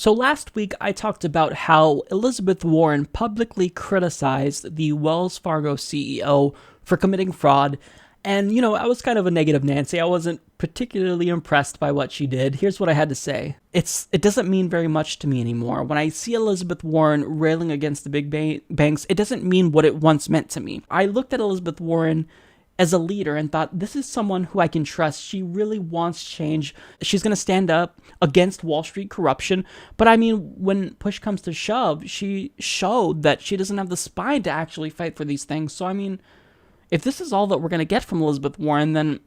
So last week, I talked about how Elizabeth Warren publicly criticized the Wells Fargo CEO for committing fraud. And, I was kind of a negative Nancy. I wasn't particularly impressed by what she did. Here's what I had to say. It doesn't mean very much to me anymore. When I see Elizabeth Warren railing against the big banks, it doesn't mean what it once meant to me. I looked at Elizabeth Warren as a leader and thought, this is someone who I can trust. She really wants change. She's going to stand up against Wall Street corruption. But I mean, when push comes to shove, she showed that she doesn't have the spine to actually fight for these things. So I mean, if this is all that we're going to get from Elizabeth Warren, then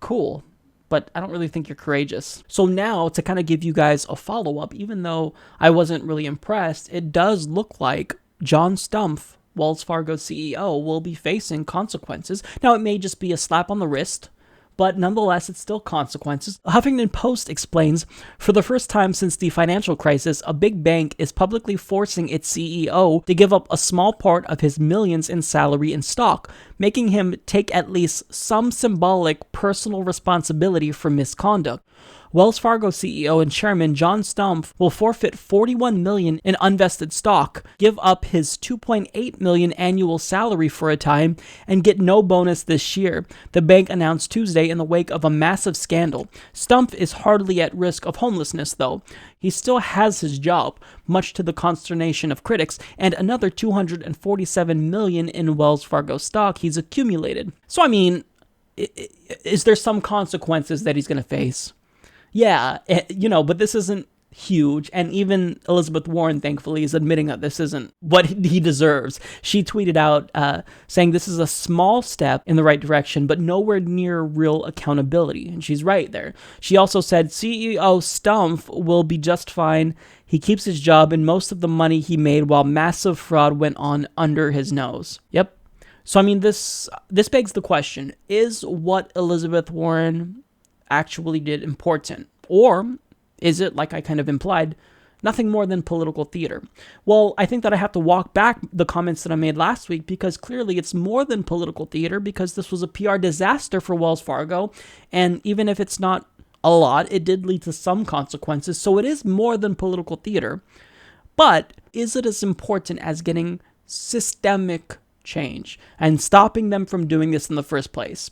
cool. But I don't really think you're courageous. So now, to kind of give you guys a follow-up, even though I wasn't really impressed, it does look like John Stumpf, Wells Fargo CEO, will be facing consequences. Now, it may just be a slap on the wrist, but nonetheless, it's still consequences. Huffington Post explains, for the first time since the financial crisis, a big bank is publicly forcing its CEO to give up a small part of his millions in salary and stock, making him take at least some symbolic personal responsibility for misconduct. Wells Fargo CEO and chairman John Stumpf will forfeit $41 million in unvested stock, give up his $2.8 million annual salary for a time, and get no bonus this year, the bank announced Tuesday in the wake of a massive scandal. Stumpf is hardly at risk of homelessness, though. He still has his job, much to the consternation of critics, and another $247 million in Wells Fargo stock he's accumulated. So, I mean, is there some consequences that he's going to face? Yeah, but this isn't huge, and even Elizabeth Warren, thankfully, is admitting that this isn't what he deserves. She tweeted out saying this is a small step in the right direction, but nowhere near real accountability, and she's right there. She also said CEO Stumpf will be just fine. He keeps his job and most of the money he made while massive fraud went on under his nose. Yep. So, I mean, this begs the question, is what Elizabeth Warren actually did important? Or is it, like I kind of implied, nothing more than political theater? Well, I think that I have to walk back the comments that I made last week, because clearly it's more than political theater, because this was a PR disaster for Wells Fargo, and even if it's not a lot, it did lead to some consequences, so it is more than political theater. But is it as important as getting systemic change and stopping them from doing this in the first place?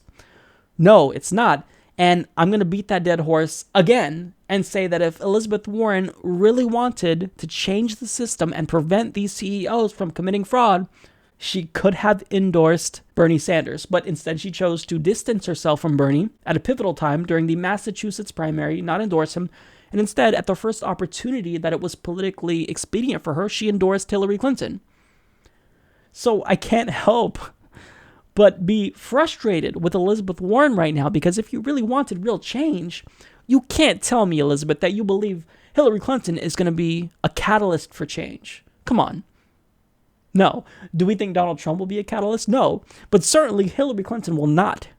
No, it's not. And I'm going to beat that dead horse again and say that if Elizabeth Warren really wanted to change the system and prevent these CEOs from committing fraud, she could have endorsed Bernie Sanders. But instead, she chose to distance herself from Bernie at a pivotal time during the Massachusetts primary, not endorse him. And instead, at the first opportunity that it was politically expedient for her, she endorsed Hillary Clinton. So I can't help but be frustrated with Elizabeth Warren right now, because if you really wanted real change, you can't tell me, Elizabeth, that you believe Hillary Clinton is going to be a catalyst for change. Come on. No. Do we think Donald Trump will be a catalyst? No. But certainly Hillary Clinton will not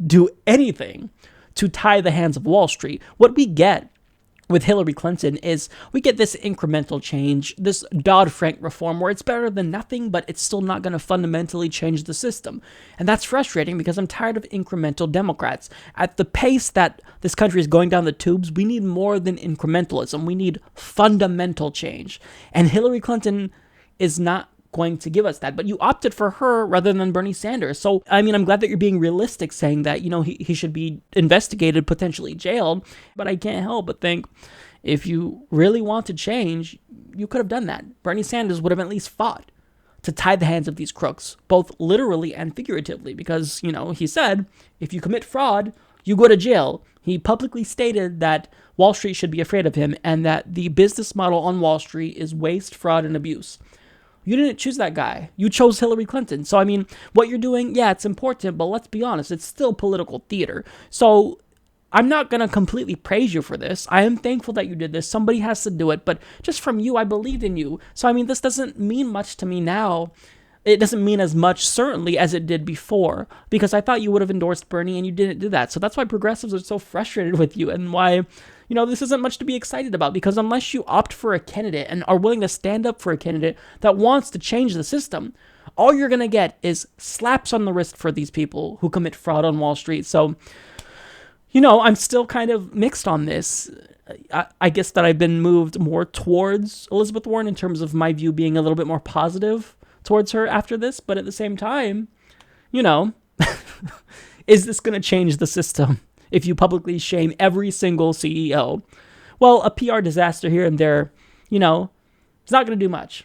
do anything to tie the hands of Wall Street. What we get with Hillary Clinton is we get this incremental change, this Dodd-Frank reform where it's better than nothing, but it's still not going to fundamentally change the system. And that's frustrating because I'm tired of incremental Democrats. At the pace that this country is going down the tubes, we need more than incrementalism. We need fundamental change. And Hillary Clinton is not going to give us that, but you opted for her rather than Bernie Sanders. So, I mean, I'm glad that you're being realistic, saying that, he should be investigated, potentially jailed, but I can't help but think if you really want to change, you could have done that. Bernie Sanders would have at least fought to tie the hands of these crooks, both literally and figuratively, because, he said, if you commit fraud, you go to jail. He publicly stated that Wall Street should be afraid of him and that the business model on Wall Street is waste, fraud, and abuse. You didn't choose that guy. You chose Hillary Clinton. So, I mean, what you're doing, yeah, it's important, but let's be honest, it's still political theater. So, I'm not going to completely praise you for this. I am thankful that you did this. Somebody has to do it, but just from you, I believed in you. So, I mean, this doesn't mean much to me now. It doesn't mean as much, certainly, as it did before, because I thought you would have endorsed Bernie and you didn't do that. So that's why progressives are so frustrated with you, and why, this isn't much to be excited about, because unless you opt for a candidate and are willing to stand up for a candidate that wants to change the system, all you're going to get is slaps on the wrist for these people who commit fraud on Wall Street. So, I'm still kind of mixed on this. I guess that I've been moved more towards Elizabeth Warren in terms of my view being a little bit more positive towards her after this. But at the same time, you know, is this going to change the system if you publicly shame every single CEO? Well, a PR disaster here and there, you know, it's not going to do much.